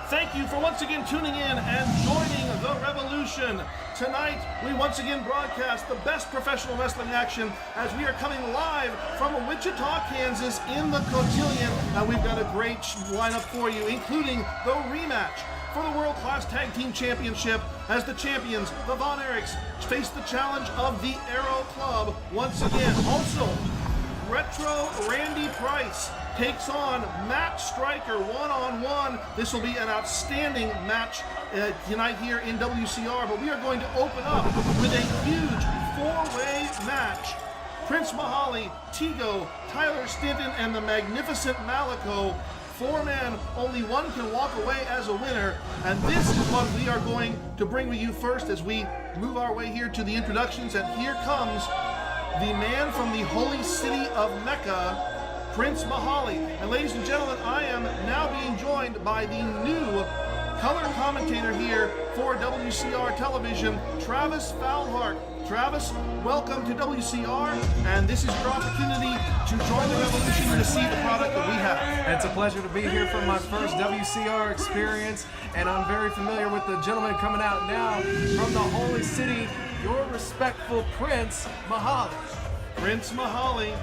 thank you for once again tuning in and joining the revolution. Tonight, we once again broadcast the best professional wrestling action as we are coming live from Wichita, Kansas in the Cotillion. And we've got a great lineup for you, including the rematch for the World Class Tag Team Championship as the champions, the Von Erichs, face the challenge of the Arrow Club once again. Also, Retro Randy Price takes on Matt Striker one-on-one. This will be an outstanding match tonight here in WCR, but we are going to open up with a huge four-way match. Prince Mahalli, Tego, Tyler Stinson, and the magnificent Malico. Four men, only one can walk away as a winner, and this is what we are going to bring to you first as we move our way here to the introductions. And here comes the man from the holy city of Mecca, Prince Mahalli. And ladies and gentlemen, I am now being joined by the new color commentator here for WCR Television, Travis Falhart. Travis, welcome to WCR, and this is your opportunity to join the revolution and to see the product that we have. It's a pleasure to be here for my first WCR experience, and I'm very familiar with the gentleman coming out now from the holy city, your respectful Prince Mahalli. Prince Mahalli,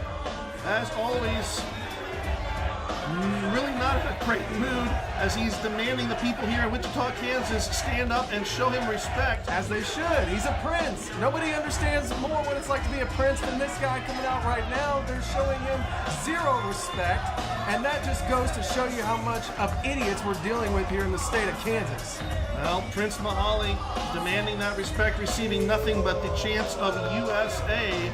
as always, really not in a great mood as he's demanding the people here in Wichita, Kansas stand up and show him respect. As they should. He's a prince. Nobody understands more what it's like to be a prince than this guy coming out right now. They're showing him zero respect, and that just goes to show you how much of idiots we're dealing with here in the state of Kansas. Well, Prince Mahalli demanding that respect, receiving nothing but the chants of USA,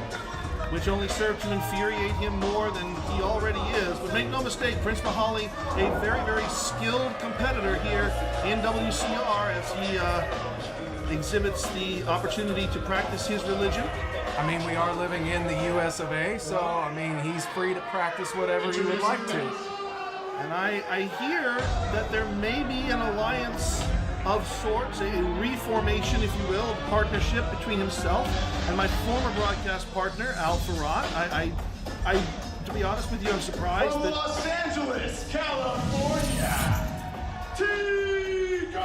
which only served to infuriate him more than he already is. But make no mistake, Prince Mahalli, a very, very skilled competitor here in WCR as he exhibits the opportunity to practice his religion. I mean, we are living in the US of A, so, I mean, he's free to practice whatever he would like to. And I hear that there may be an alliance of sorts, a reformation, if you will, a partnership between himself and my former broadcast partner, Al Farad. I, to be honest with you, I'm surprised From that Los Angeles, California, Tego!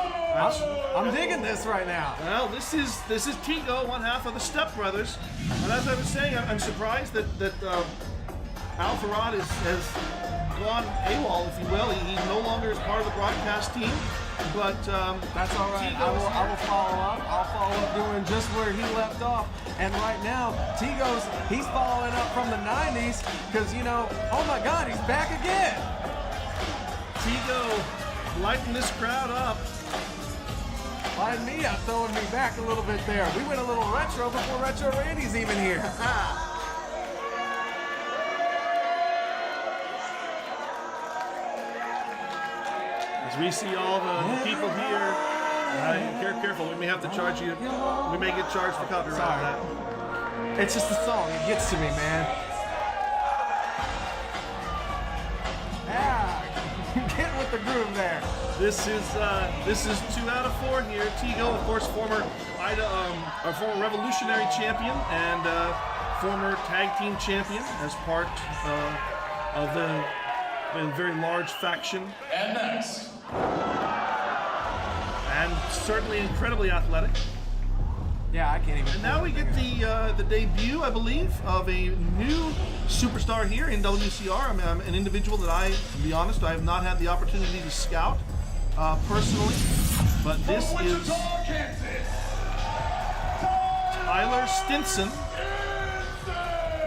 I'm digging this right now. well, this is Tego, one half of the Step Brothers, and as I was saying, I'm surprised that Al Farad has gone AWOL, if you will. He no longer is part of the broadcast team. But that's all right. I will follow up. I'll follow up doing just where he left off. And right now, he's following up from the 90s because, you know, oh my God, he's back again. Tego lighting this crowd up. Lighting me up, throwing me back a little bit there. We went a little retro before Retro Randy's even here. As we see all the people here, careful, we may have to charge you. We may get charged for copyright for that. It's just the song. It gets to me, man. Yeah, get with the groove there. This is 2 out of 4 here. Tego, of course, former Revolutionary champion and former tag team champion as part of the very large faction. And next, and certainly incredibly athletic. Yeah, I can't even. And now we get the debut, I believe, of a new superstar here in WCR. I'm an individual that to be honest, I have not had the opportunity to scout personally, but this is Tyler Stinson.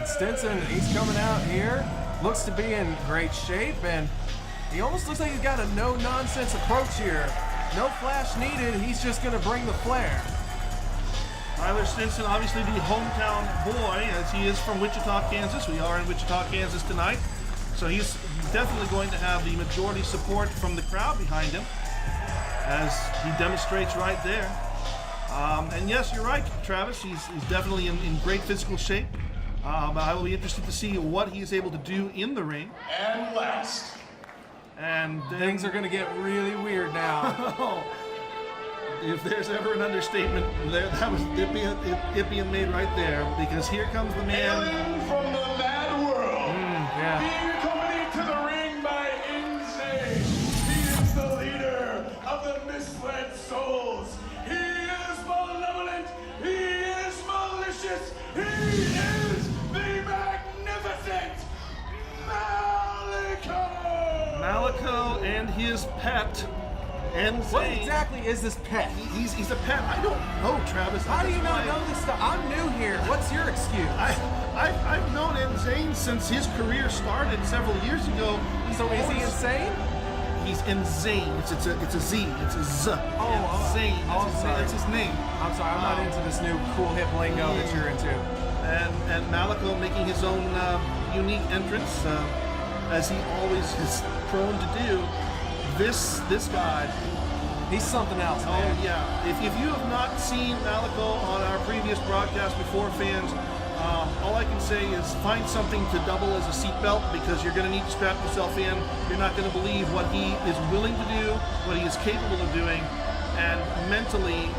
Stinson, he's coming out here. Looks to be in great shape, and he almost looks like he's got a no-nonsense approach here. No flash needed, he's just going to bring the flair. Tyler Stinson, obviously the hometown boy, as he is from Wichita, Kansas. We are in Wichita, Kansas tonight. So he's definitely going to have the majority support from the crowd behind him, as he demonstrates right there. And yes, you're right, Travis. He's definitely in great physical shape. But I will be interested to see what he is able to do in the ring. and last, And then, Things are going to get really weird now. if there's ever an understatement, that was it being made right there. Because here comes the man. hailing from the mad world, Yeah. being accompanied to the ring by Insane. He is the leader and his pet, and What exactly is this pet? he's a pet. I don't know, Travis. How do you not know this stuff? I'm new here. What's your excuse? I've known Zane since his career started several years ago. So is he insane? He's insane. It's a Z. It's a Z. Insane. That's his name. I'm sorry, I'm not into this new cool hip lingo that you're into. And Malico making his own unique entrance, as he always is prone to do. This guy. He's something else, man. Oh yeah. If you have not seen Malico on our previous broadcast before, fans, all I can say is find something to double as a seatbelt, because you're going to need to strap yourself in. You're not going to believe what he is willing to do, what he is capable of doing, and mentally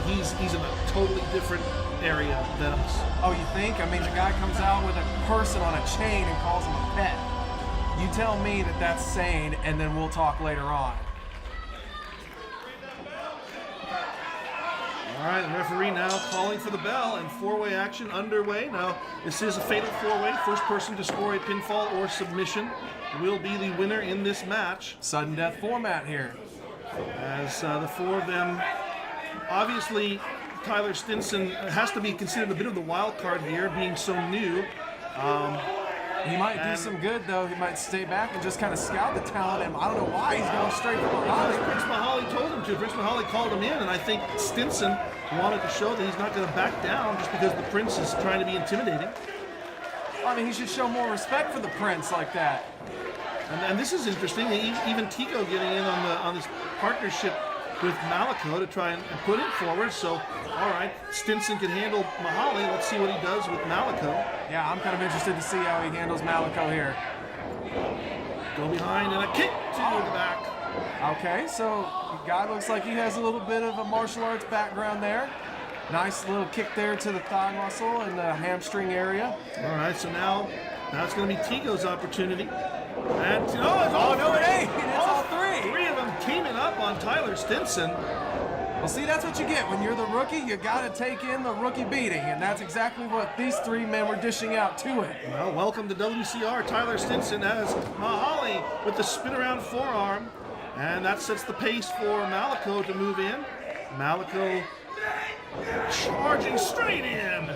he's in a totally different area than us. Oh, you think? I mean, the guy comes out with a person on a chain and calls him a pet. You tell me that that's sane, and then we'll talk later on. All right, the referee now calling for the bell, and four-way action underway. Now, this is a fatal four-way. First person to score a pinfall or submission will be the winner in this match. Sudden death format here. As the four of them, obviously, Tyler Stinson has to be considered a bit of the wild card here, being so new. He might do some good, though. He might stay back and just kind of scout the talent. And I don't know why he's going straight for Mahalli. Prince Mahalli told him to. Prince Mahalli called him in, and I think Stinson wanted to show that he's not going to back down just because the Prince is trying to be intimidating. I mean, he should show more respect for the Prince like that. And this is interesting. Even Tego getting in on this partnership with Malico to try and put it forward. So, all right, Stinson can handle Mahalli. Let's see what he does with Malico. Yeah, I'm kind of interested to see how he handles Malico here. Go behind and a kick to the back. Okay, so the guy looks like he has a little bit of a martial arts background there. Nice little kick there to the thigh muscle and the hamstring area. All right, so now it's going to be Tego's opportunity. And no, it ain't. It's all three. Three of them teaming up on Tyler Stinson. Well, see, that's what you get. When you're the rookie, you got to take in the rookie beating, and that's exactly what these three men were dishing out to it. Well, welcome to WCR. Tyler Stinson has Mahalli with the spin around forearm, and that sets the pace for Malico to move in. Malico charging straight in,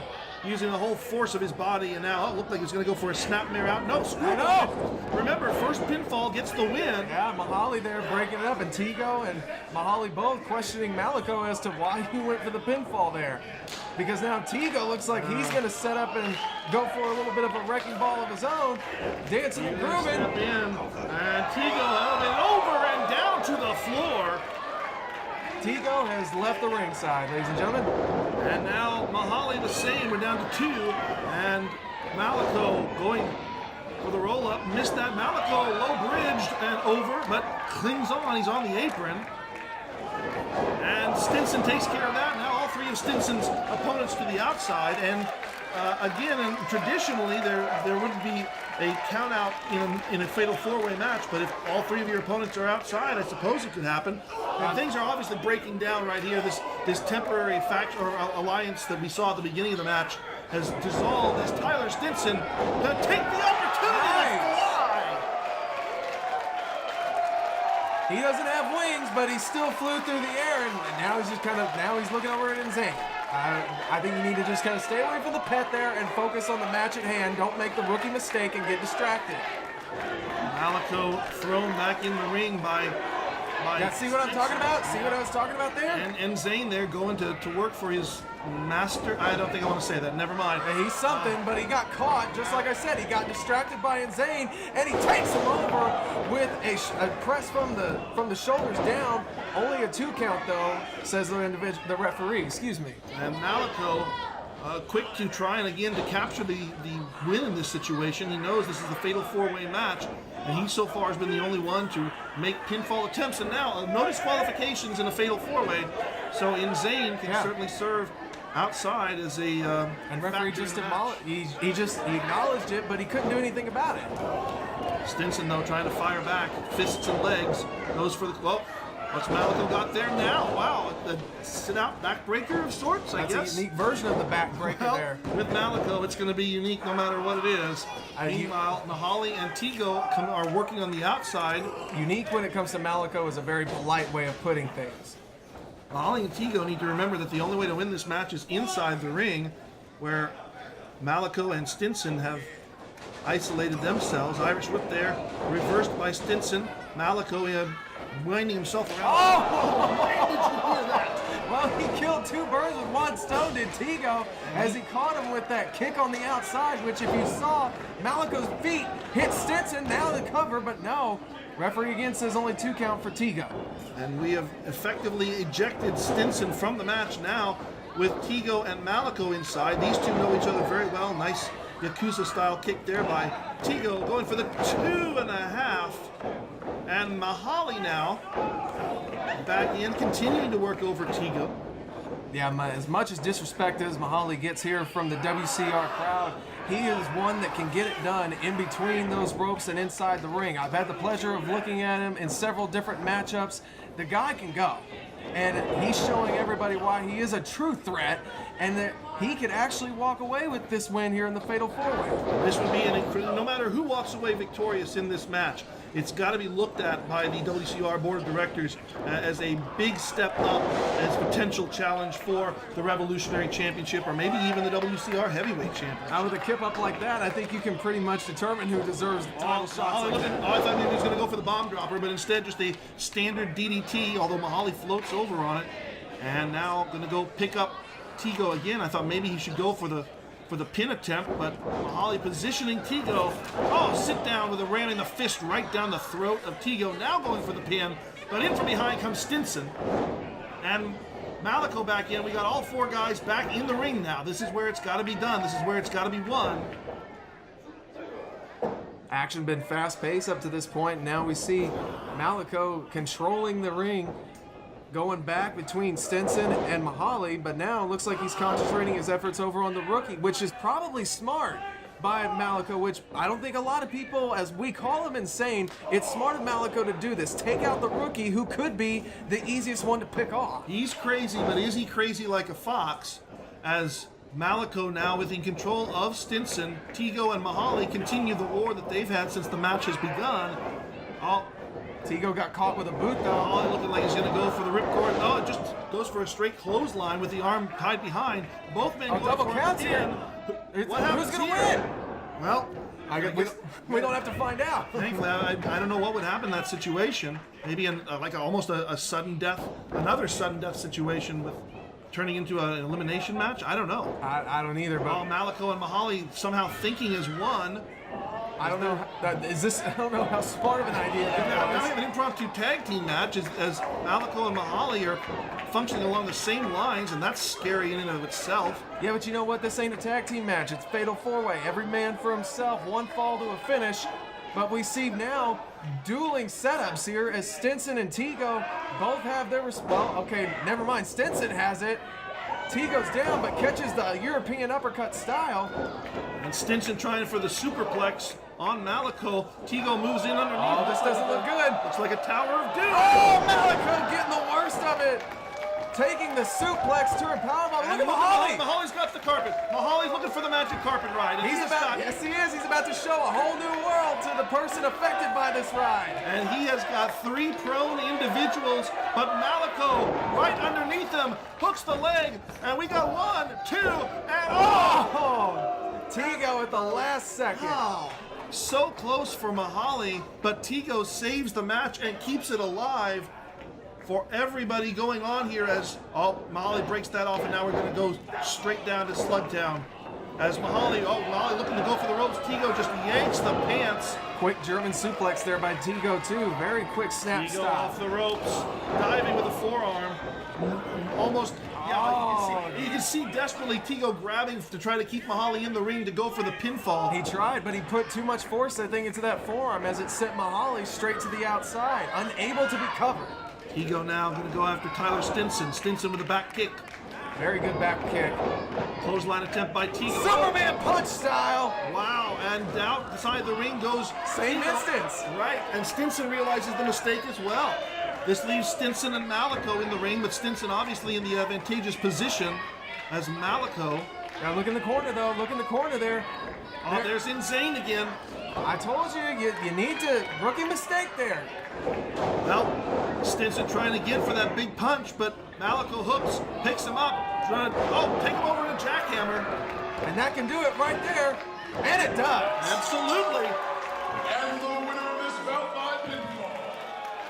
using the whole force of his body, and now it looked like he was going to go for a snapmare out. No, screw it. Remember, first pinfall gets the win. Yeah, Mahalli there breaking it up, and Tego and Mahalli both questioning Malico as to why he went for the pinfall there. Because now Tego looks like he's going to set up and go for a little bit of a wrecking ball of his own, dancing and grooving. Step in, and Tego elevated over and down to the floor. Tego has left the ringside, ladies and gentlemen. And now Mahalli the same. We're down to two. And Malico going for the roll-up. Missed that. Malico low-bridged and over, but clings on. He's on the apron. And Stinson takes care of that. Now all three of Stinson's opponents to the outside. And again, traditionally, there wouldn't be a count-out in a fatal four-way match, but if all three of your opponents are outside, I suppose it could happen. And things are obviously breaking down right here. This temporary faction or alliance that we saw at the beginning of the match has dissolved as Tyler Stinson to take the opportunity to fly. He doesn't have wings, but he still flew through the air, and now he's looking over at Zane. I think you need to just kind of stay away from the pet there and focus on the match at hand. Don't make the rookie mistake and get distracted. Malico thrown back in the ring by yeah, see what I'm talking about? See what I was talking about there? And Zane there going to work for his master. I don't think I want to say that. Never mind. He's something, but he got caught. Just like I said, he got distracted by Zane, and he takes him over with a press from the shoulders down. Only a 2 count, though, says the referee. Excuse me. And Malico, quick to try and again to capture the win in this situation. He knows this is the fatal four-way match, and he so far has been the only one to make pinfall attempts. And now no disqualifications in a fatal four-way, so Zane can certainly serve outside as a and referee just he acknowledged it, but he couldn't do anything about it. Stinson though trying to fire back, fists and legs, goes for the What's Malico got there now? Wow, a sit-out backbreaker of sorts, I guess. That's a unique version of the backbreaker Well, there. with Malico, it's going to be unique no matter what it is. Meanwhile, Mahalli and Tego are working on the outside. Unique when it comes to Malico is a very polite way of putting things. Mahalli and Tego need to remember that the only way to win this match is inside the ring, where Malico and Stinson have isolated themselves. Irish whip there, reversed by Stinson. Malico winding himself around. Oh! Why did you hear that? Well, he killed two birds with one stone, did Tego, as he caught him with that kick on the outside, which if you saw, Malico's feet hit Stinson, now the cover, but no. Referee again says only 2 count for Tego. And we have effectively ejected Stinson from the match now with Tego and Malico inside. These two know each other very well. Nice Yakuza-style kick there by Tego, going for the 2.5. And Mahalli now back in, continuing to work over Tego. Yeah, as much as disrespect as Mahalli gets here from the WCR crowd, he is one that can get it done in between those ropes and inside the ring. I've had the pleasure of looking at him in several different matchups. The guy can go. And he's showing everybody why he is a true threat and that he could actually walk away with this win here in the Fatal 4-Way. This would be an incredible, no matter who walks away victorious in this match, it's got to be looked at by the WCR Board of Directors as a big step up, as potential challenge for the Revolutionary Championship or maybe even the WCR Heavyweight Championship. Now with a kip up like that, I think you can pretty much determine who deserves the title shots. I thought maybe he was going to go for the bomb dropper, but instead just a standard DDT, although Mahalli floats over on it. And now going to go pick up Tego again. I thought maybe he should go for the pin attempt, but Mahalli positioning Tego. Oh, sit down with a ramming the fist right down the throat of Tego. Now going for the pin, but in from behind comes Stinson. And Malico back in. We got all 4 guys back in the ring now. This is where it's got to be done. This is where it's got to be won. Action been fast-paced up to this point. Now we see Malico controlling the ring, going back between Stinson and Mahalli, but now it looks like he's concentrating his efforts over on the rookie, which is probably smart by Malico, which I don't think a lot of people, as we call him insane, it's smart of Malico to do this. Take out the rookie, who could be the easiest one to pick off. He's crazy, but is he crazy like a fox? As Malico now within control of Stinson, Tego and Mahalli continue the war that they've had since the match has begun. Oh, Tego got caught with a boot though. Mahalli looking like he's going to go for the ripcord. No, it just goes for a straight clothesline with the arm tied behind. Both men go double for counts it. here. What happens Who's going to here? win? Well, We don't have to find out. thankfully, I don't know what would happen in that situation. Maybe almost a sudden death, another sudden death situation with turning into an elimination match. I don't know. I don't either, but Malico and Mahalli somehow thinking as one. I don't know. I don't know how smart of an idea that Now we was. have an impromptu tag team match as Malico and Mahalli are functioning along the same lines, and that's scary in and of itself. Yeah, but you know what? This ain't a tag team match. It's Fatal 4-Way. Every man for himself, one fall to a finish. But we see now dueling setups here as Stinson and Tego both have their well, okay, never mind. Stinson has it. Tego's down, but catches the European uppercut style. And Stinson trying for the superplex on Malico. Tego moves in underneath. Oh, this doesn't look good. Looks like a Tower of Doom. Oh, Malico getting the worst of it. Taking the suplex to her powerbomb. Look at Mahalli. Mahalli's got the carpet. Mahalli's looking for the magic carpet ride. And Yes, he is. He's about to show a whole new world to the person affected by this ride. And he has got 3 prone individuals, but Malico right underneath him hooks the leg, and we got 1, 2, and Oh, Tego at the last second. Oh, so close for Mahalli, but Tego saves the match and keeps it alive for everybody going on here as Mahalli breaks that off, and now we're going to go straight down to Slugtown. As Mahalli looking to go for the ropes. Tego just yanks the pants. Quick German suplex there by Tego too. Very quick snap Tego off stop. the ropes, diving with a forearm. Almost, you can see desperately Tego grabbing to try to keep Mahalli in the ring to go for the pinfall. He tried, but he put too much force, I think, into that forearm as it sent Mahalli straight to the outside, unable to be covered. Tego now going to go after Tyler Stinson. Stinson with a back kick. Very good back kick. Clothesline attempt by Tego. Superman punch style. Wow, and outside the ring goes Same instance. Right, and Stinson realizes the mistake as well. This leaves Stinson and Malico in the ring, but Stinson obviously in the advantageous position as Malico. Now look in the corner though. Look in the corner there. Oh, there's Insane again. I told you, you need to, rookie mistake there. Well, Stinson trying to get for that big punch, but Malico hooks, picks him up, trying to, take him over to jackhammer. And that can do it right there. And it does. Absolutely. And the winner of this bout by pinfall,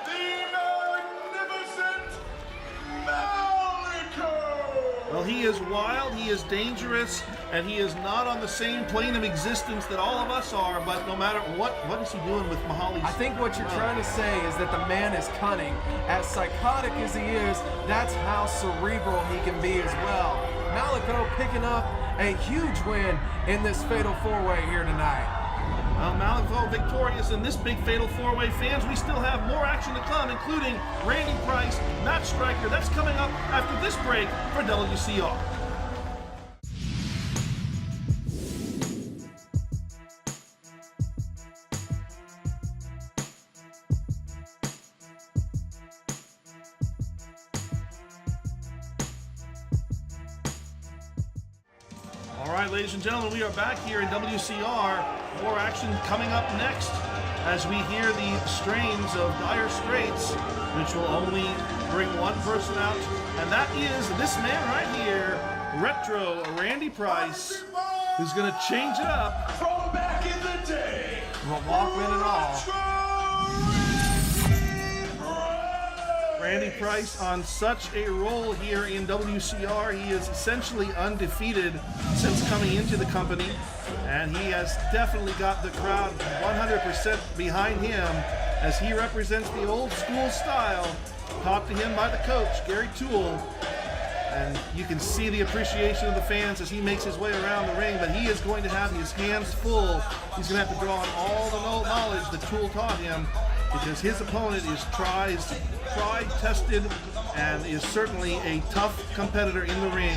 the magnificent Malico! Well, he is wild, he is dangerous, and he is not on the same plane of existence that all of us are, but no matter what is he doing with Mahalli? I think what you're trying to say is that the man is cunning. As psychotic as he is, that's how cerebral he can be as well. Malico picking up a huge win in this Fatal 4-Way here tonight. Well, Malico victorious in this big Fatal 4-Way. Fans, we still have more action to come, including Randy Price, Matt Striker. That's coming up after this break for WCR. All right, ladies and gentlemen, we are back here in WCR. More action coming up next as we hear the strains of Dire Straits, which will only bring one person out, and that is this man right here, Retro Randy Price, who's going to change it up. From back in the day, Walkman and all. Randy Price on such a roll here in WCR. He is essentially undefeated since coming into the company, and he has definitely got the crowd 100% behind him as he represents the old school style taught to him by the coach, Gary Toole. And you can see the appreciation of the fans as he makes his way around the ring, but he is going to have his hands full. He's going to have to draw on all the knowledge that Toole taught him, because his opponent is tried, tested, and is certainly a tough competitor in the ring,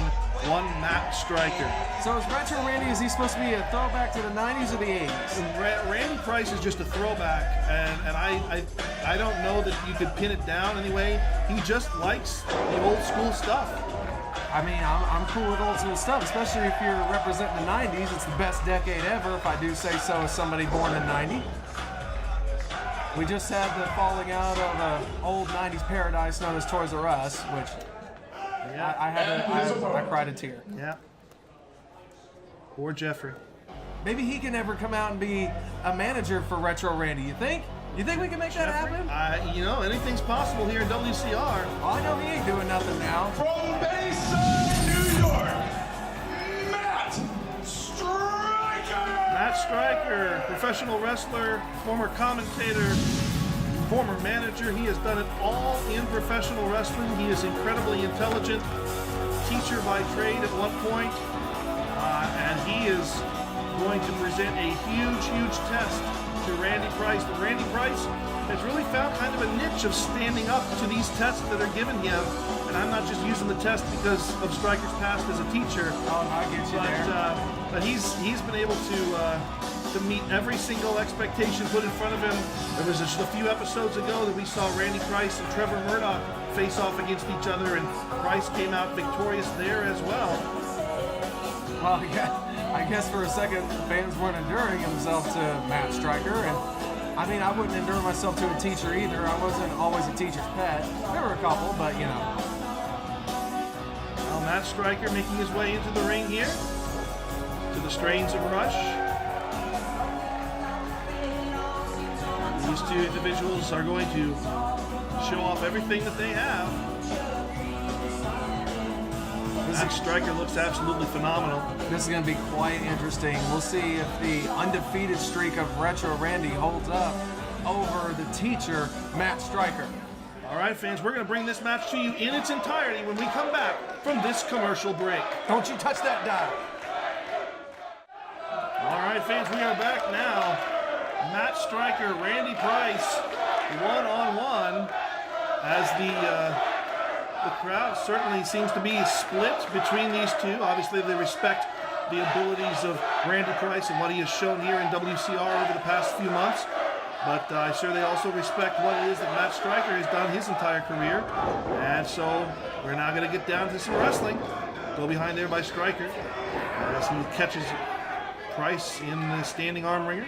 one Matt Striker. So is Retro Randy, is he supposed to be a throwback to the 90s or the 80s? Randy Price is just a throwback, and I don't know that you could pin it down anyway. He just likes the old school stuff. I mean, I'm cool with old school stuff, especially if you're representing the 90s. It's the best decade ever, if I do say so as somebody born in 90. We just had the falling out of an old 90s paradise known as Toys R Us, which I cried a tear. Yeah. Poor Jeffrey. Maybe he can never come out and be a manager for Retro Randy, you think? You think we can make that happen? Anything's possible here in WCR. Oh, I know he ain't doing nothing now. from Bayside, New York, Matt Striker! Matt Striker, professional wrestler, former commentator, former manager. He has done it all in professional wrestling. He is incredibly intelligent, teacher by trade at one point, and he is going to present a huge test to Randy Price. But Randy Price has really found kind of a niche of standing up to these tests that are given him. And I'm not just using the test because of Striker's past as a teacher. Oh, I get you there. But he's been able to meet every single expectation put in front of him. There was just a few episodes ago that we saw Randy Price and Trevor Murdoch face off against each other, and Price came out victorious there as well. Well, yeah. I guess for a second, fans weren't enduring themselves to Matt Striker, and I mean, I wouldn't endure myself to a teacher either. I wasn't always a teacher's pet. There were a couple, but you know. Well, Matt Striker making his way into the ring here to the strains of Rush. These two individuals are going to show off everything that they have. Matt Striker looks absolutely phenomenal. This is going to be quite interesting. We'll see if the undefeated streak of Retro Randy holds up over the teacher, Matt Striker. All right, fans, we're going to bring this match to you in its entirety when we come back from this commercial break. Don't you touch that dial. All right, fans, we are back now. Matt Striker, Randy Price, one-on-one as the The crowd certainly seems to be split between these two. Obviously, they respect the abilities of Randy Price and what he has shown here in WCR over the past few months. But I'm sure they also respect what it is that Matt Striker has done his entire career. And so we're now going to get down to some wrestling. Go behind there by Striker as he catches Price in the standing arm wringer.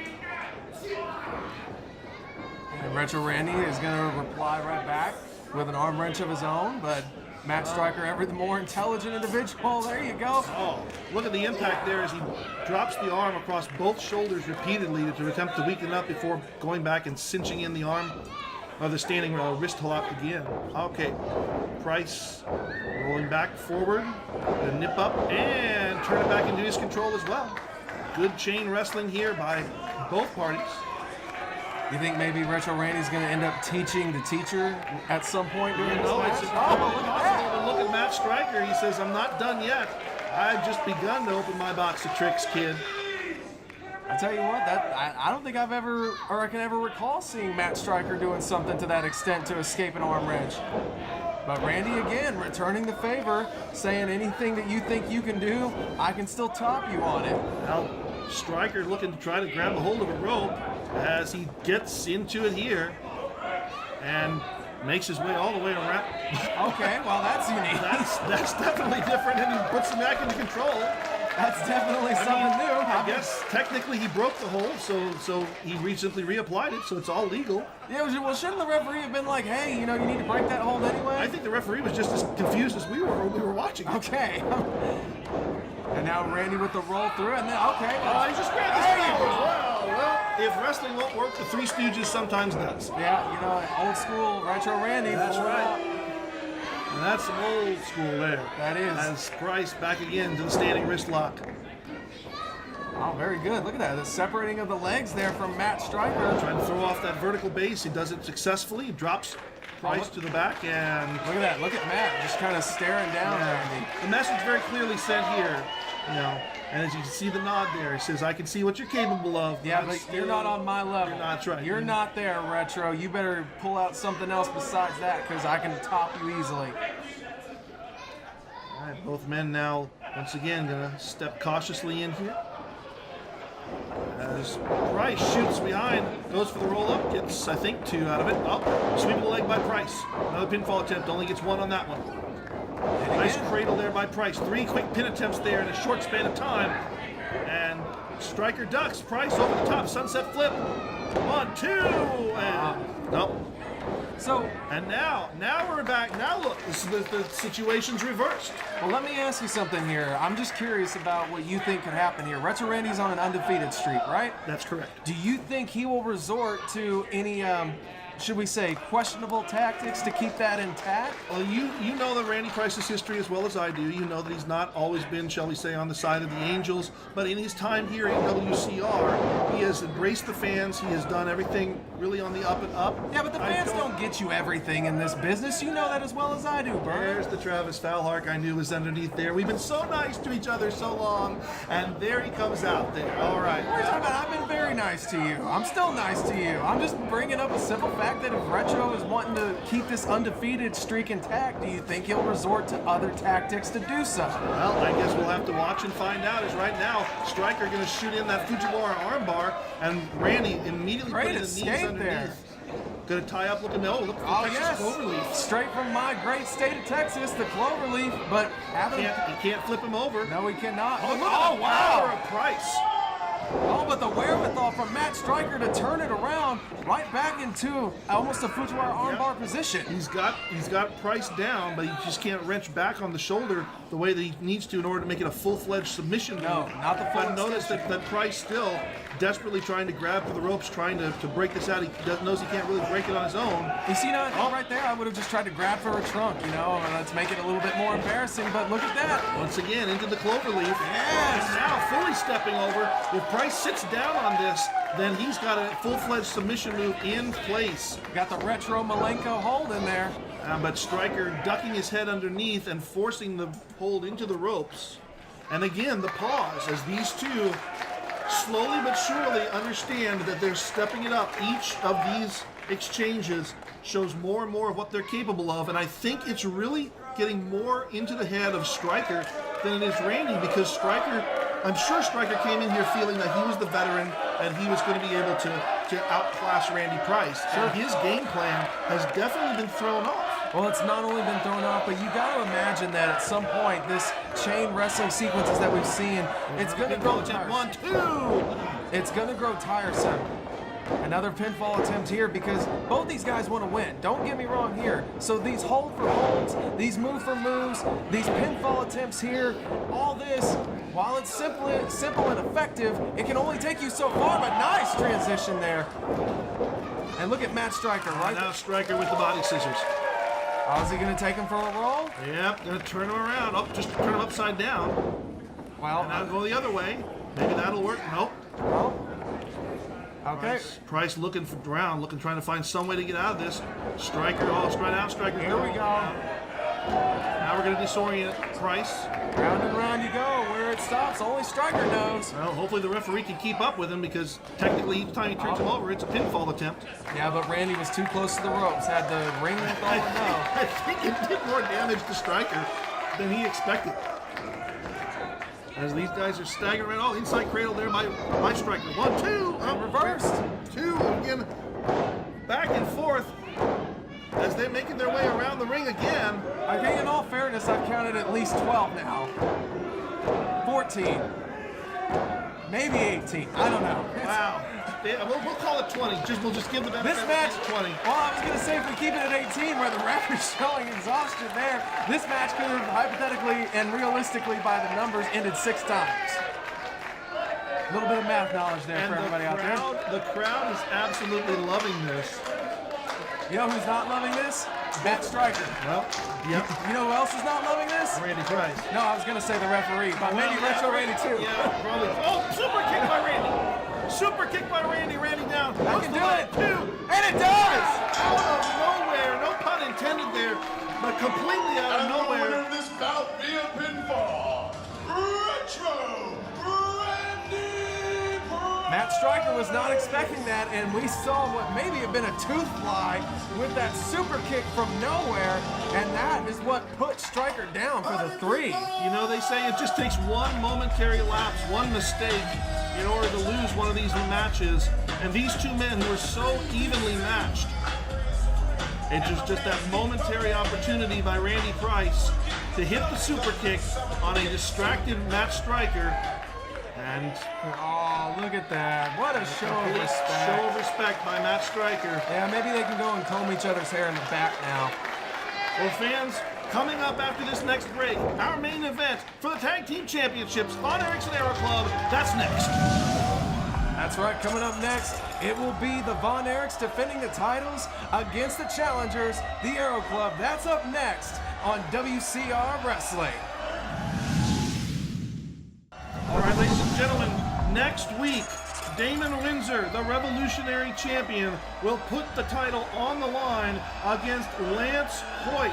And Retro Randy is going to reply right back with an arm wrench of his own, but Matt Striker, ever the more intelligent individual. There you go. Oh, look at the impact there as he drops the arm across both shoulders repeatedly to attempt to weaken up before going back and cinching in the arm or the standing wrist lock again. Okay, Price rolling back forward, a nip up, and turn it back into his control as well. Good chain wrestling here by both parties. You think maybe Retro Randy's going to end up teaching the teacher at some point during this match? It's entirely possible to look at Matt Striker. He says, I'm not done yet. I've just begun to open my box of tricks, kid. I tell you what, I don't think I've ever, or I can ever recall seeing Matt Striker doing something to that extent to escape an arm wrench. But Randy, again, returning the favor, saying anything that you think you can do, I can still top you on it. Now, Striker looking to try to grab a hold of a rope as he gets into it here and makes his way all the way around. Okay, well, that's unique. That's definitely different, and he puts him back into control. That's definitely something new. I guess technically he broke the hold, so he simply reapplied it, so it's all legal. Yeah, well, shouldn't the referee have been like, hey, you need to break that hold anyway? I think the referee was just as confused as we were when we were watching it. Okay. And now Randy with the roll through, and then, okay. He just grabbed his ankle as well. Well, if wrestling won't work, the Three Stooges sometimes does. Yeah, old school Retro Randy. That's right. And that's some old school there. That is. As Price back again to the standing wrist lock. Oh, very good. Look at that. The separating of the legs there from Matt Striker. Trying to throw off that vertical base. He does it successfully. He drops Price to the back, and look at that. Look at Matt just kind of staring down Randy. The message very clearly said here, and as you can see the nod there, he says, I can see what you're capable of. Yeah, but you're not on my level. You're not right. You're not there, Retro. You better pull out something else besides that, because I can top you easily. All right, both men now, once again, going to step cautiously in here. As Price shoots behind, goes for the roll-up, gets, I think, 2 out of it. Oh, sweep of the leg by Price. Another pinfall attempt, only gets 1 on that one. Nice cradle there by Price. 3 quick pin attempts there in a short span of time. And Striker ducks. Price over the top, sunset flip. 1, 2, and nope. So, and now we're back. Now look, the situation's reversed. Well, let me ask you something here. I'm just curious about what you think could happen here. Retro Randy's on an undefeated streak, right? That's correct. Do you think he will resort to any, should we say, questionable tactics to keep that intact? Well, you know the Randy Price's history as well as I do. You know that he's not always been, shall we say, on the side of the Angels. But in his time here at WCR, he has embraced the fans. He has done everything really on the up and up. Yeah, but the fans don't get you everything in this business. You know that as well as I do, Bert. There's the Travis Falhark I knew was underneath there. We've been so nice to each other so long, and there he comes out there. All right. What are you talking about? I've been very nice to you. I'm still nice to you. I'm just bringing up a simple fact that if Retro is wanting to keep this undefeated streak intact, do you think he'll resort to other tactics to do so? Well, I guess we'll have to watch and find out. As right now, Striker going to shoot in that Fujiwara armbar, and Randy immediately putting the knees underneath. There. Going to tie up, look for yes. cloverleaf. Straight from my great state of Texas, the cloverleaf, but you can't flip him over. No, he cannot. Oh, wow. Price. Oh, but the wherewithal from Matt Striker to turn it around right back into almost a Fujiwara armbar position. He's got Price down, but he just can't wrench back on the shoulder the way that he needs to in order to make it a full-fledged submission move. No, not the full. But notice that Price still desperately trying to grab for the ropes, trying to break this out. He knows he can't really break it on his own. You see now, right there, I would have just tried to grab for a trunk, let's make it a little bit more embarrassing, but look at that. Once again, into the cloverleaf. Yes. And now fully stepping over. If Price sits down on this, then he's got a full-fledged submission move in place. Got the retro Malico hold in there. But Striker ducking his head underneath and forcing the hold into the ropes. And again, the pause as these two slowly but surely understand that they're stepping it up. Each of these exchanges shows more and more of what they're capable of, and I think it's really getting more into the head of Stryker than it is Randy, because Stryker, I'm sure Stryker came in here feeling that he was the veteran and he was going to be able to outclass Randy Price. So his game plan has definitely been thrown off. Well, it's not only been thrown off, but you got to imagine that at some point, this chain wrestling sequences that we've seen, it's going to grow tiresome. 1, 2. It's going to grow tiresome. Another pinfall attempt here because both these guys want to win. Don't get me wrong here. So these hold for holds, these move for moves, these pinfall attempts here, all this, while it's simple and effective, it can only take you so far, but nice transition there. And look at Matt Stryker right now. Stryker with the body scissors. Oh, is he going to take him for a roll? Yep, going to turn him around. Oh, just turn him upside down. Well, and now go the other way. Maybe that'll work. Nope. Well, okay. Price looking for ground, trying to find some way to get out of this. Stryker, straight out. Stryker. Here we go. Now we're going to disorient Price. Round and round you go. Where it stops, only Stryker knows. Well, hopefully the referee can keep up with him, because technically each time he turns him over, it's a pinfall attempt. Yeah, but Randy was too close to the ropes. Had the ring with all I think it did more damage to Stryker than he expected. As these guys are staggering around. Oh, inside cradle there by Stryker. 1, 2. Reversed. 2. Again, back and forth as they're making their way around the ring again. I think in all fairness, I've counted at least 12 now. 14. Maybe 18. I don't know. Wow. Yeah, we'll call it 20. We'll just give the benefit This match, 20. Well, I was going to say, if we keep it at 18, where the ref is showing exhaustion there, this match could have hypothetically and realistically, by the numbers, ended 6 times. A little bit of math knowledge there for everybody out there. The crowd is absolutely loving this. You know who's not loving this? Matt Stryker. Well, yep. You know who else is not loving this? Randy Price. No, I was going to say the referee, but maybe Retro Randy too. Yeah, probably. Oh, super kick by Randy. Super kick by Randy. Randy down. I can do it. 2. And it does! Out of nowhere. No pun intended there, but completely out of nowhere. And the winner of this bout via pinfall, Retro Randy Price. Matt Stryker was not expecting that, and we saw what maybe had been a tooth fly with that super kick from nowhere, and that is what put Stryker down for the 3. You know, they say it just takes one momentary lapse, one mistake, in order to lose one of these matches. And these two men who are so evenly matched, it was just that momentary opportunity by Randy Price to hit the super kick on a distracted Matt Stryker. And oh, look at that. What a show of respect. Show of respect by Matt Stryker. Yeah, maybe they can go and comb each other's hair in the back now. Well, fans, coming up after this next break, our main event for the Tag Team Championships, Von Erichs and Aero Club, that's next. That's right, coming up next, it will be the Von Erichs defending the titles against the challengers, the Aero Club. That's up next on WCR Wrestling. All right, ladies and gentlemen, next week, Damon Windsor, the Revolutionary Champion, will put the title on the line against Lance Hoyt.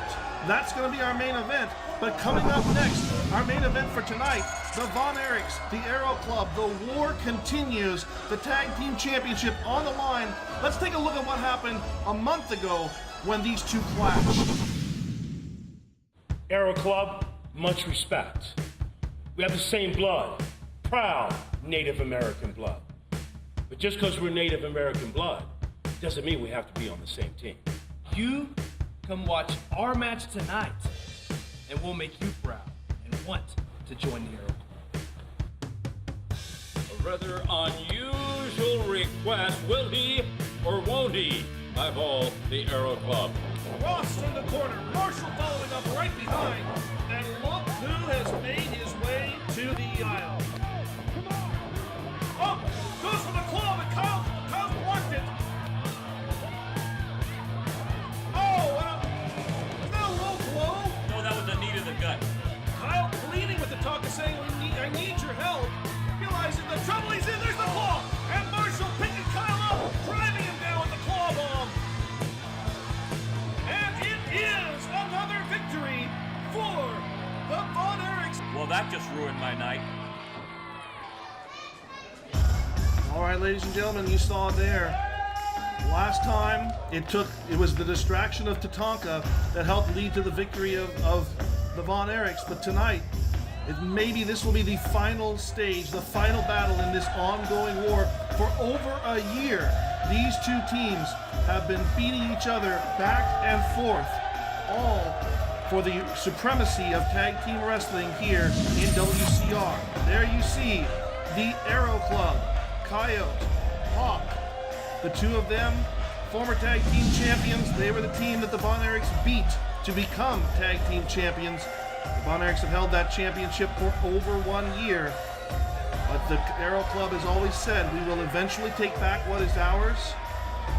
That's going to be our main event. But coming up next, our main event for tonight, the Von Erichs, the Aero Club, the war continues, the Tag Team Championship on the line. Let's take a look at what happened a month ago when these two clashed. Aero Club, much respect. We have the same blood, proud Native American blood. But just because we're Native American blood doesn't mean we have to be on the same team. You come watch our match tonight, and we'll make you proud and want to join the Aero Club. A rather unusual request. Will he or won't he eyeball the Aero Club? Ross in the corner, Marshall following up right behind, and look who has made his way to the aisle. Oh, goes for the club, and Kyle's blocked it. Oh, is that a low blow? No, that was a knee to the gut. Kyle pleading with the talk of saying, I need your help. Realizing the trouble he's in, there's the claw. And Marshall picking Kyle up, driving him down with the claw bomb. And it is another victory for the Von Erichs. Well, that just ruined my night. All right, ladies and gentlemen, you saw there Last time, it was the distraction of Tatanka that helped lead to the victory of the Von Erichs. But tonight, maybe this will be the final stage, the final battle in this ongoing war. For over a year, these two teams have been beating each other back and forth, all for the supremacy of tag team wrestling here in WCR. There you see the Aero Club, Coyote, Hawk, the two of them, former tag team champions. They were the team that the Von Erichs beat to become tag team champions. The Von Erichs have held that championship for over 1 year. But the Aero Club has always said, we will eventually take back what is ours.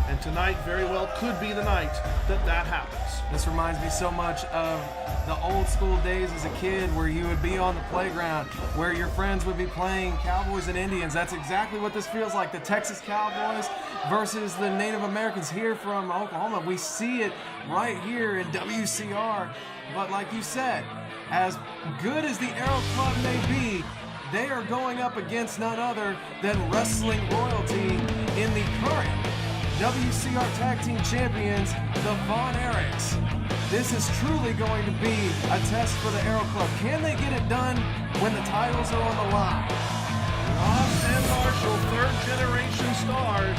And tonight very well could be the night that happens. This reminds me so much of the old school days as a kid where you would be on the playground, where your friends would be playing Cowboys and Indians. That's exactly what this feels like. The Texas Cowboys versus the Native Americans here from Oklahoma. We see it right here in WCR. But like you said, as good as the Aero Club may be, they are going up against none other than wrestling royalty in the current WCR Tag Team Champions, the Von Erichs. This is truly going to be a test for the Aero Club. Can they get it done when the titles are on the line? Ross and Marshall, third generation stars.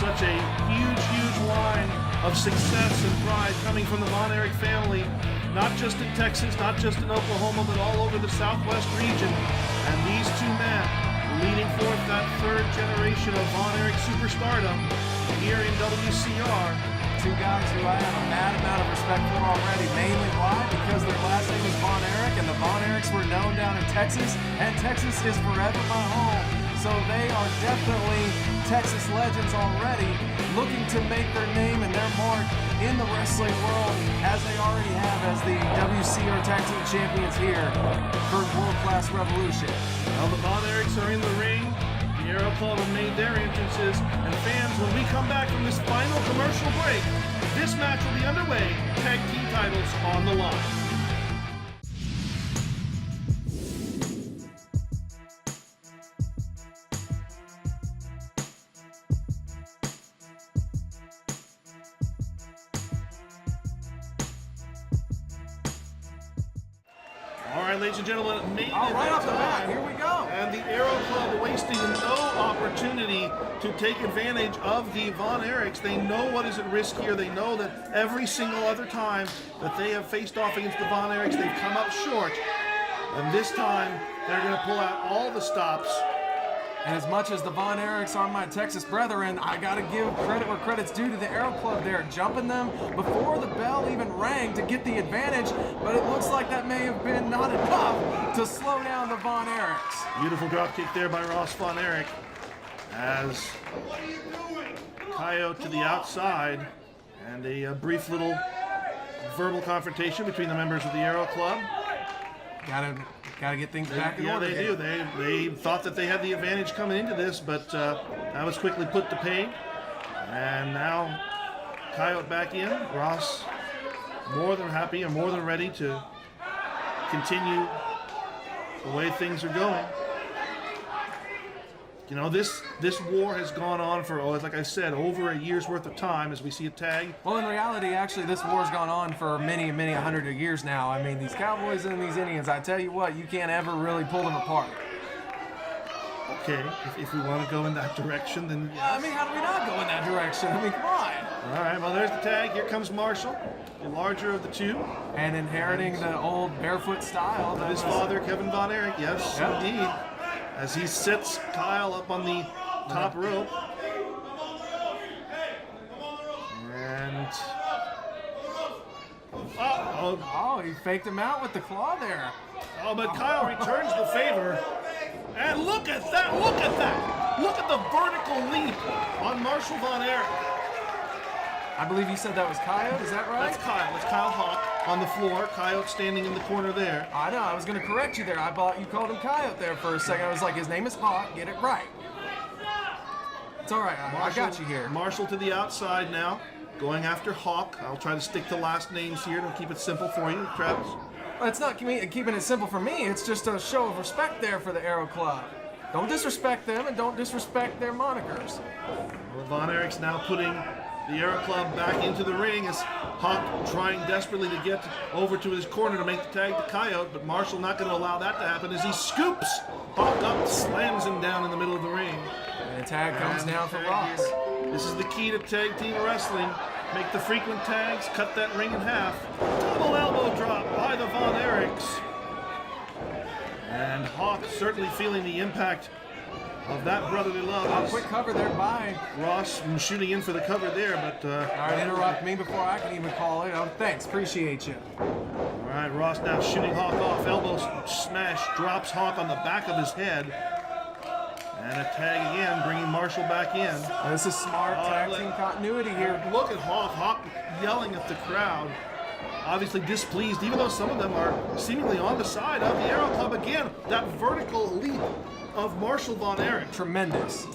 Such a huge line of success and pride coming from the Von Erich family, not just in Texas, not just in Oklahoma, but all over the Southwest region. And these two men leading forth that third generation of Von Erich superstardom here in WCR. Two guys who I have a mad amount of respect for already. Mainly why? Because their last name is Von Erich, and the Von Erichs were known down in Texas, and Texas is forever my home. So they are definitely Texas legends already, looking to make their name and their mark in the wrestling world, as they already have as the WCR Tag Team Champions here for World Class Revolution. Well, the Von Erichs are in the ring. The Aero Club have made their entrances. And fans, when we come back from this final commercial break, this match will be underway. Tag team titles on the line. All right, ladies and gentlemen, main All right, event off the bat, time. here we go. And the Aero Club wasting no opportunity to take advantage of the Von Erichs. They know what is at risk here. They know that every single other time that they have faced off against the Von Erichs, they've come up short. And this time, they're going to pull out all the stops. And as much as the Von Erichs are my Texas brethren, I got to give credit where credit's due to the Aero Club there, jumping them before the bell even rang to get the advantage, but it looks like that may have been not enough to slow down the Von Erichs. Beautiful drop kick there by Ross Von Erich as Coyote to the outside, and a brief little verbal confrontation between the members of the Aero Club. Gotta get things back in Yeah, order. they do. They thought that they had the advantage coming into this, but that was quickly put to pay. And now Coyote back in. Ross more than happy and more than ready to continue the way things are going. You know, this war has gone on for, like I said, over a year's worth of time as we see a tag. Well, in reality, actually, this war's gone on for many 100 years now. I mean, these Cowboys and these Indians, I tell you what, you can't ever really pull them apart. Okay, if we want to go in that direction, then yes. I mean, how do we not go in that direction? I mean, come on. All right, well, there's the tag. Here comes Marshall, the larger of the two. And inheriting the old barefoot style. Of his father, Kevin Von Erich, yes, Yep. indeed. As he sits Kyle up on the top rope. And... Oh, he faked him out with the claw there. Oh, but Kyle returns the favor. And look at that, look at that. Look at the vertical leap on Marshall Von Erich. I believe you said that was Coyote, is that right? That's Kyle. It's Kyle Hawk on the floor. Coyote standing in the corner there. I know, I was going to correct you there. I thought you called him Coyote there for a second. I was like, his name is Hawk, get it right. It's all right, I got you here. Marshall to the outside now, going after Hawk. I'll try to stick to last names here to keep it simple for you, Travis. Well, it's not keeping it simple for me. It's just a show of respect there for the Aero Club. Don't disrespect them and don't disrespect their monikers. Well, Von Erich's now putting the Aero Club back into the ring as Hawk trying desperately to get over to his corner to make the tag to Coyote, but Marshall not going to allow that to happen as he scoops Hawk up, slams him down in the middle of the ring. And the tag comes down for Ross. This is the key to tag team wrestling. Make the frequent tags, cut that ring in half. Double elbow drop by the Von Erichs. And Hawk certainly feeling the impact of that brotherly love. A quick cover there by Ross shooting in for the cover there, but... all right, interrupt me before I can even call it. Oh, thanks, appreciate you. All right, Ross now shooting Hawk off. Elbow smash, drops Hawk on the back of his head. And a tag again, bringing Marshall back in. This is smart tag team continuity here. Look at Hawk. Hawk yelling at the crowd. Obviously displeased, even though some of them are seemingly on the side of the Aero Club. Again, that vertical leap of Marshall Von Erich. Tremendous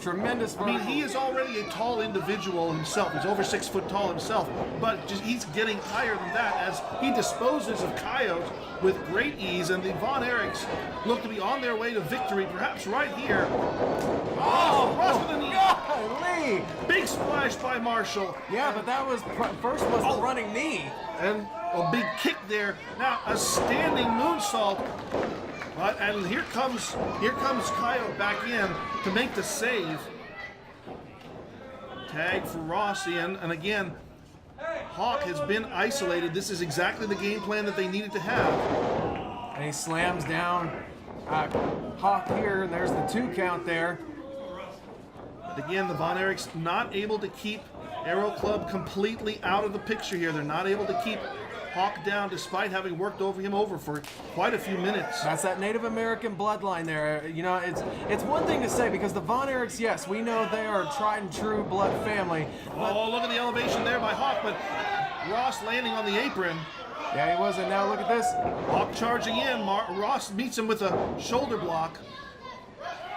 I mean, he is already a tall individual himself. He's over 6 foot tall himself, but he's getting higher than that as he disposes of Coyote with great ease, and the Von Erichs look to be on their way to victory, perhaps right here. Oh, Ross with a knee. Golly. Big splash by Marshall. Yeah, but that was first was the running knee. And a big kick there. Now a standing moonsault. And here comes Coyote back in to make the save. Tag for Ross in, and again, Hawk has been isolated. This is exactly the game plan that they needed to have. And he slams down Hawk here, and there's the 2 count there. But again, the Von Erichs not able to keep Aero Club completely out of the picture here. They're not able to keep Hawk down despite having worked him over for quite a few minutes. That's that Native American bloodline there. You know, it's one thing to say because the Von Erichs, yes, we know they are a tried and true blood family. Oh, look at the elevation there by Hawk, but Ross landing on the apron. Yeah, he was, and now look at this. Hawk charging in. Ross meets him with a shoulder block.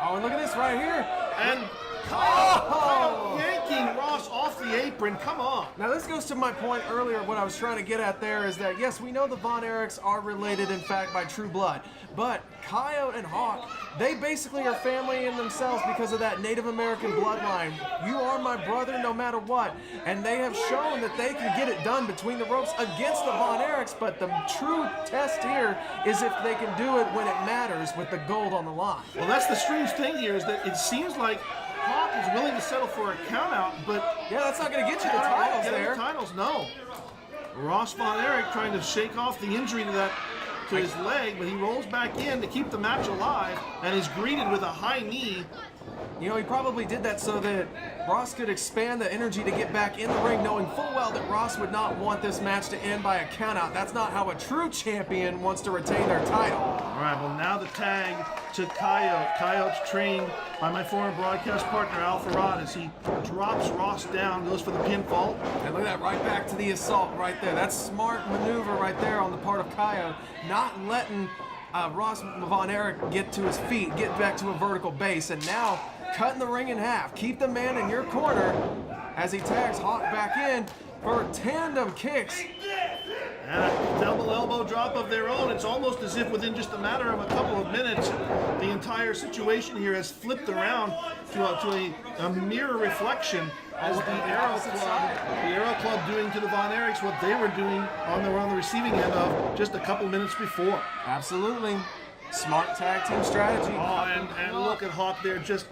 Oh, and look at this right here. And Coyote yanking Ross off the apron. Come on. Now this goes to my point earlier. What I was trying to get at there is that yes, we know the Von Erichs are related, in fact, by true blood. But Coyote and Hawk, they basically are family in themselves because of that Native American bloodline. You are my brother no matter what. And they have shown that they can get it done between the ropes against the Von Erichs. But the true test here is if they can do it when it matters with the gold on the line. Well, that's the strange thing here is that it seems like Hawk is willing to settle for a countout, but yeah, that's not going to get you the titles there. The titles, no. Ross Von Erich trying to shake off the injury to his leg, but he rolls back in to keep the match alive and is greeted with a high knee. You know, he probably did that so that Ross could expand the energy to get back in the ring, knowing full well that Ross would not want this match to end by a countout. That's not how a true champion wants to retain their title. All right, well, now the tag to Coyote. Coyote's trained by my former broadcast partner, Al Farad, as he drops Ross down, goes for the pinfall. And look at that, right back to the assault right there. That's smart maneuver right there on the part of Coyote, not letting Ross Von Erich get to his feet, get back to a vertical base, and now cutting the ring in half. Keep the man in your corner as he tags Hawk back in for tandem kicks. And a double elbow drop of their own. It's almost as if within just a matter of a couple of minutes, the entire situation here has flipped around to a mirror reflection as the Aero Club doing to the Von Erichs what they were doing on the receiving end of just a couple minutes before. Absolutely. Smart tag team strategy. Oh, and look at Hawk there just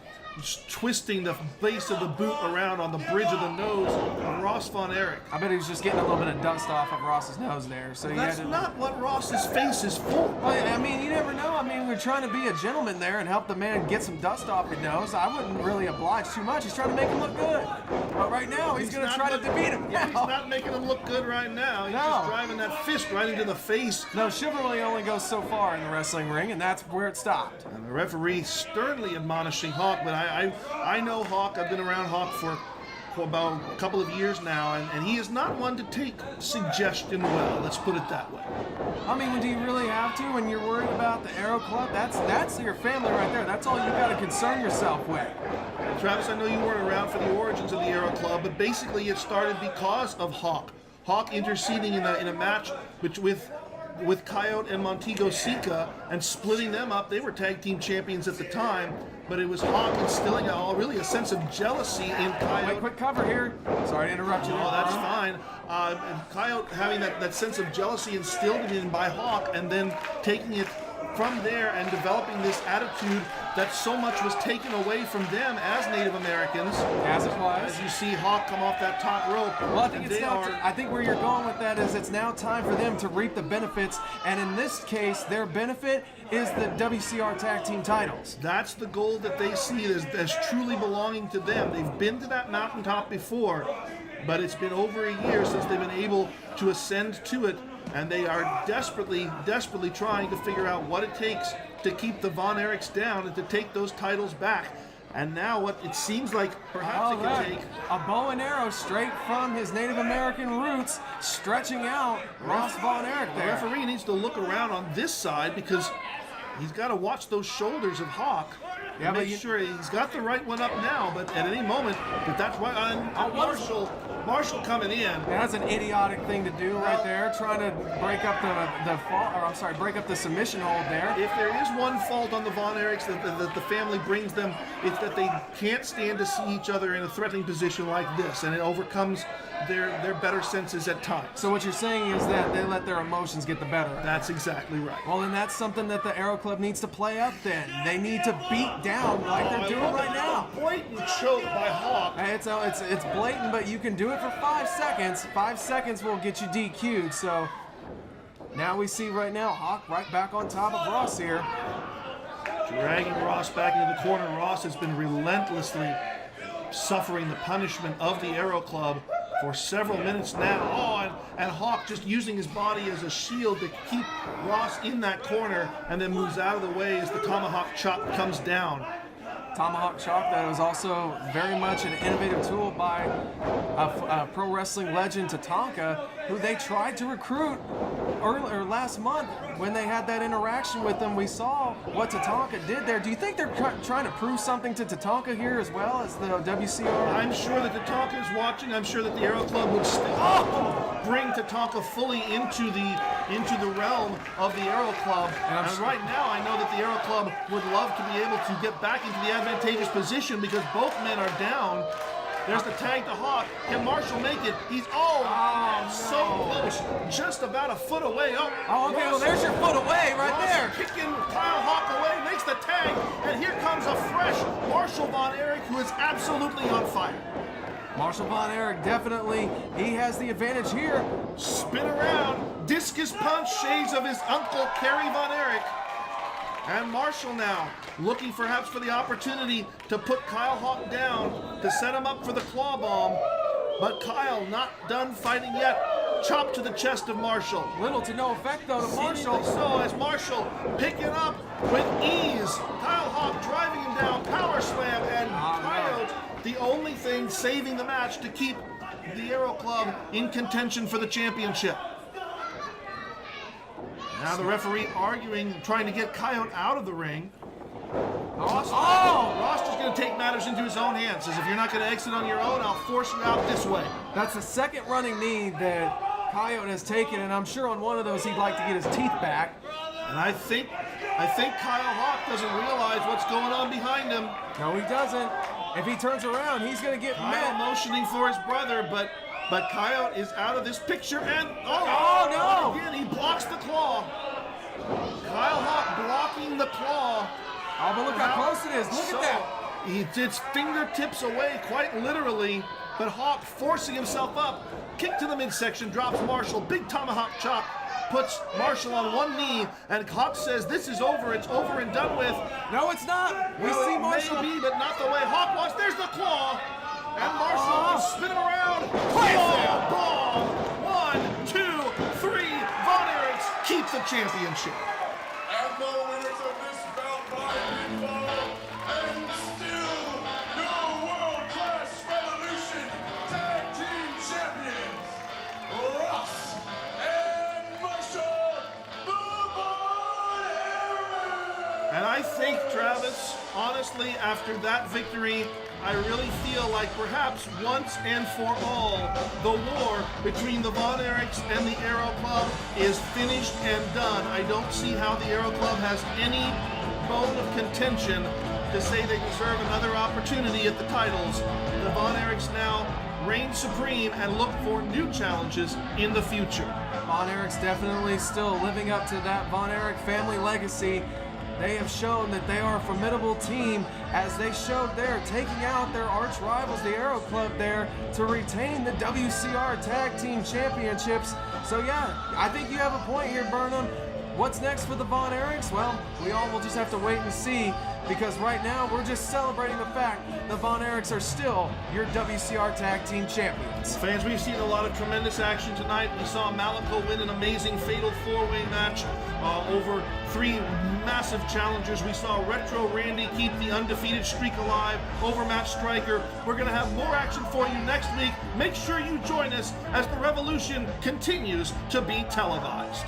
twisting the base of the boot around on the bridge of the nose of Ross Von Erich. I bet he was just getting a little bit of dust off of Ross's nose there. So that's not what Ross's face is for. Well, I mean, you never know. I mean, we're trying to be a gentleman there and help the man get some dust off his nose. I wouldn't really oblige too much. He's trying to make him look good. But right now, he's going to try to defeat him. Yeah, he's not making him look good right now. He's just driving that fist right into the face. No, chivalry only goes so far in the wrestling ring, and that's where it stopped. And the referee sternly admonishing Hawk, but I know Hawk. I've been around Hawk for about a couple of years now, and he is not one to take suggestion well. Let's put it that way. I mean, do you really have to when you're worried about the Aero Club? That's your family right there. That's all you got to concern yourself with. Travis, I know you weren't around for the origins of the Aero Club, but basically it started because of Hawk. Hawk interceding in a match with with Coyote and Montego Sika and splitting them up. They were tag team champions at the time, but it was Hawk instilling really a sense of jealousy in Coyote. Wait, quick cover here. Sorry to interrupt you. Oh, that's fine. And Coyote having that sense of jealousy instilled in by Hawk, and then taking it from there and developing this attitude that so much was taken away from them as Native Americans. As it was. As you see Hawk come off that top rope. Well, I think where you're going with that is it's now time for them to reap the benefits, and in this case, their benefit is the WCR Tag Team titles. That's the goal that they see as truly belonging to them. They've been to that mountaintop before, but it's been over a year since they've been able to ascend to it, and they are desperately trying to figure out what it takes to keep the Von Erichs down and to take those titles back. And now what it seems like perhaps it can take. A bow and arrow straight from his Native American roots, stretching out Ross Von Erich The there. referee needs to look around on this side because he's got to watch those shoulders of Hawk. Yeah, but make sure he's got the right one up now, but at any moment, but that's why Marshall coming in. Yeah, that's an idiotic thing to do right there, trying to break up break up the submission hold there. If there is one fault on the Von Erichs that the family brings them, it's that they can't stand to see each other in a threatening position like this, and it overcomes their better senses at times. So what you're saying is that they let their emotions get the better of them. That's exactly right. Well, then that's something that the Aero Club needs to play up then. They need to beat down like they're doing right now. Blatant choke by Hawk. It's blatant, but you can do it for 5 seconds. 5 seconds will get you DQ'd, so now we see right now Hawk right back on top of Ross here. Dragging Ross back into the corner. Ross has been relentlessly suffering the punishment of the Aero Club for several minutes now. Oh, and Hawk just using his body as a shield to keep Ross in that corner, and then moves out of the way as the tomahawk chop comes down. Tomahawk chop that was also very much an innovative tool by a pro wrestling legend, Tatanka, who they tried to recruit earlier last month when they had that interaction with them. We saw what Tatanka did there. Do you think they're trying to prove something to Tatanka here as well as the WCR? I'm sure that Tatanka is watching. I'm sure that the Aero Club would still bring Tatanka fully into the realm of the Aero Club. And right now, I know that the Aero Club would love to be able to get back into the advantageous position because both men are down. There's the tag to Hawk. Can Marshall make it? He's so close, just about a foot away. Oh, okay, well there's your foot away right there. Kicking Kyle Hawk away, makes the tag, and here comes a fresh Marshall Von Erich who is absolutely on fire. Marshall Von Erich definitely, he has the advantage here. Spin around, discus punch, shades of his uncle Kerry Von Erich. And Marshall now looking perhaps for the opportunity to put Kyle Hawk down, to set him up for the claw bomb. But Kyle not done fighting yet. Chop to the chest of Marshall. Little to no effect though to Marshall. So as Marshall picking up with ease. Kyle Hawk driving him down, power slam, and Coyote the only thing saving the match to keep the Aero Club in contention for the championship. Now the referee arguing, trying to get Coyote out of the ring. Ross is going to take matters into his own hands. Says, if you're not going to exit on your own, I'll force you out this way. That's the second running knee that Coyote has taken, and I'm sure on one of those he'd like to get his teeth back. And I think Kyle Hawk doesn't realize what's going on behind him. No, he doesn't. If he turns around, he's going to get Kyle motioning for his brother, but Coyote is out of this picture, and no! Again, he blocks the claw. Kyle Hawk blocking the claw. Oh, but look how close it is. Look at that. It's fingertips away, quite literally, but Hawk forcing himself up. Kick to the midsection, drops Marshall. Big tomahawk chop, puts Marshall on one knee, and Hawk says, this is over, it's over and done with. No, it's not. We see Marshall. Maybe, but not the way Hawk wants. There's the claw. And Marshall is spinning around. Bomb. 1, 2, 3. Von Erichs keeps the championship. And the winners of this bout by pinfall, and still your world-class Revolution Tag Team Champions, Ross and Marshall Von Erich. And I think, Travis, honestly, after that victory, I really feel like perhaps once and for all, the war between the Von Erichs and the Aero Club is finished and done. I don't see how the Aero Club has any bone of contention to say they deserve another opportunity at the titles. The Von Erichs now reign supreme and look for new challenges in the future. Von Erich's definitely still living up to that Von Erich family legacy. They have shown that they are a formidable team, as they showed there, taking out their arch rivals, the Aero Club, there to retain the WCR Tag Team Championships. So yeah, I think you have a point here, Burnham. What's next for the Von Erichs? Well, we all will just have to wait and see, because right now we're just celebrating the fact the Von Erichs are still your WCR Tag Team Champions. Fans, we've seen a lot of tremendous action tonight. We saw Malico win an amazing fatal four-way match over 3 massive challengers. We saw Retro Randy keep the undefeated streak alive over Matt Stryker. We're going to have more action for you next week. Make sure you join us as the Revolution continues to be televised.